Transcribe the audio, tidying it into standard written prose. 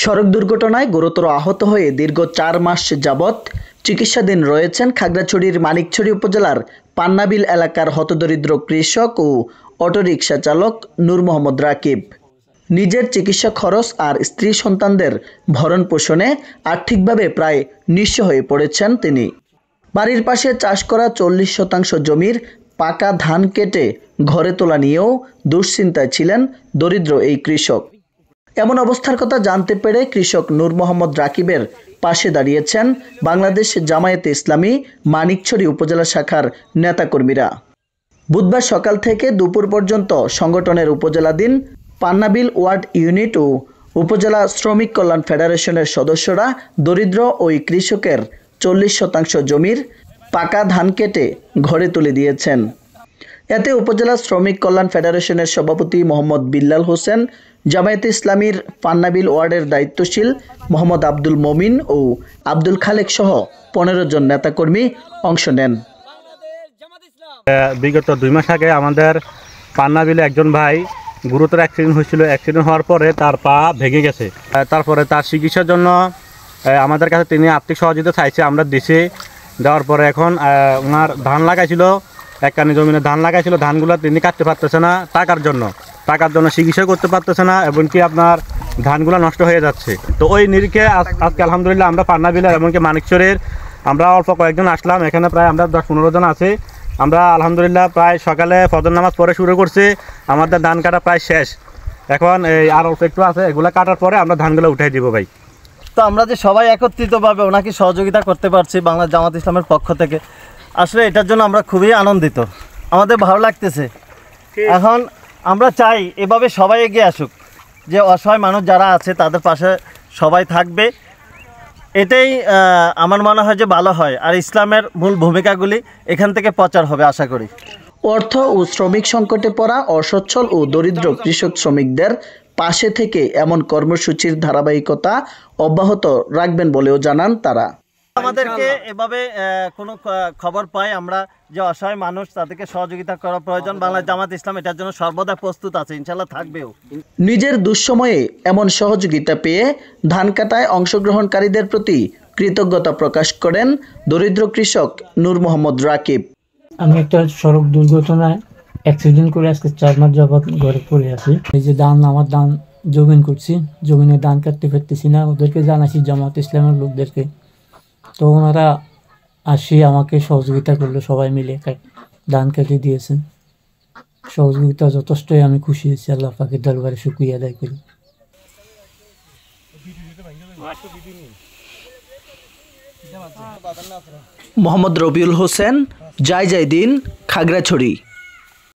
সড়ক দুর্ঘটনায় গুরুতর আহত হয়ে দীর্ঘ ৪ মাস যাবৎ চিকিৎসাধীন রয়েছেন খাগড়াছড়ির মানিকছড়ি উপজেলার পান্নাবিল এলাকার হতদরিদ্র কৃষক ও অটোরিকশা চালক নূর মোহাম্মদ রাকিব। নিজের চিকিৎসা খরচ আর স্ত্রী সন্তানদের ভরণ পোষণে আর্থিকভাবে প্রায় নিঃস্ব হয়ে পড়েছেন তিনি। বাড়ির পাশে চাষ করা ৪০% জমির পাকা ধান কেটে ঘরে তোলা নিয়েও দুশ্চিন্তায় ছিলেন দরিদ্র এই কৃষক। এমন অবস্থার কথা জানতে পেরে কৃষক নূর মোহাম্মদ রাকিবের পাশে দাঁড়িয়েছেন বাংলাদেশ জামায়াতে ইসলামী মানিকছড়ি উপজেলা শাখার নেতাকর্মীরা। বুধবার সকাল থেকে দুপুর পর্যন্ত সংগঠনের উপজেলাধীন পান্নাবিল ওয়ার্ড ইউনিট ও উপজেলা শ্রমিক কল্যাণ ফেডারেশনের সদস্যরা দরিদ্র ওই কৃষকের ৪০% জমির পাকা ধান কেটে ঘরে তুলে দিয়েছেন। এতে উপজেলা শ্রমিক কল্যাণ ফেডারেশনের সভাপতি মোহাম্মদ বিল্লাল হোসেন, জামায়াতে ইসলামীর পান্নাবিল ওয়ার্ডের দায়িত্বশীল মোহাম্মদ আব্দুল মমিন ও আব্দুল খালেক সহ 15 জন নেতাকর্মী অংশ নেন। বিগত 2 মাস আগে আমাদের পান্নাবিলে একজন ভাই গুরুতর অ্যাক্সিডেন্ট হয়েছিল। অ্যাক্সিডেন্ট হওয়ার পরে তার পা ভেঙে গেছে। তারপরে তার চিকিৎসার জন্য আমাদের কাছে তিনি আর্থিক সহযোগিতা চাইছে, আমরা দিছি। দেওয়ার পরে এখন ওনার ধান লাগাইছিল, একখানি জমিনে ধান লাগাইছিল, ধানগুলো তিনি কাটতে পারতেছে না টাকার জন্য চিকিৎসা করতে পারতেছে না, এমনকি আপনার ধানগুলো নষ্ট হয়ে যাচ্ছে। তো ওই নিরিখে আজকে আলহামদুলিল্লাহ আমরা পান্নাবিলের এমনকি মানিকছড়ির আমরা অল্প কয়েকজন আসলাম। এখানে প্রায় আমরা 10-15 জন আছি। আমরা আলহামদুলিল্লাহ প্রায় সকালে ফজর নামাজ পরে শুরু করছি। আমাদের ধান কাটা প্রায় শেষ। এখন এই আর অল্প একটু আছে, এগুলো কাটার পরে আমরা ধানগুলো উঠাই দিব ভাই। তো আমরা যে সবাই একত্রিতভাবে ওনাকে সহযোগিতা করতে পারছি বাংলাদেশ জামাত ইসলামের পক্ষ থেকে, আসলে এটার জন্য আমরা খুবই আনন্দিত, আমাদের ভালো লাগতেছে। এখন আমরা চাই এভাবে সবাই এগিয়ে আসুক, যে অসহায় মানুষ যারা আছে তাদের পাশে সবাই থাকবে। এটাই আমার মনে হয় যে ভালো হয়, আর ইসলামের মূল ভূমিকাগুলি এখান থেকে প্রচার হবে আশা করি। অর্থ ও শ্রমিক সংকটে পড়া অসচ্ছল ও দরিদ্র কৃষক শ্রমিকদের পাশে থেকে এমন কর্মসূচির ধারাবাহিকতা অব্যাহত রাখবেন বলেও জানান তারা। আমাদেরকে এভাবে কোনো খবর পাই আমরা যে অসহায় মানুষ, তাদেরকে সহযোগিতা করা প্রয়োজন। বাংলাদেশ জামাত ইসলাম এটার জন্য সর্বদা প্রস্তুত আছে, ইনশাল্লাহ থাকবেও। নিজের দুঃসময়ে এমন সহযোগিতা পেয়ে ধান কাটায় অংশগ্রহণকারীদের প্রতি কৃতজ্ঞতা প্রকাশ করেন দরিদ্র কৃষক নূর মোহাম্মদ রাকিব। আমি একটা সড়ক দুর্ঘটনায় অ্যাক্সিডেন্ট করে আজকে 4 মাস যাবৎ ঘরে পড়ে আছি। এই যে আমার ধান জমিন করছি, জমিনে ধান কাটতে পারতেছি না। ওদেরকে জানাইছি জামাত ইসলামের লোকদেরকে, তো ওনারা আসি আমাকে সহযোগিতা করলো, সবাই মিলে ধান কেটে দিয়েছেন। সহযোগিতা যথেষ্টই আমি খুশি হয়েছি। আল্লাহ পাকের দরবারে শুকরিয়া আদায় করি। মোহাম্মদ রবিউল হোসেন, জয় দিন, খাগড়াছড়ি।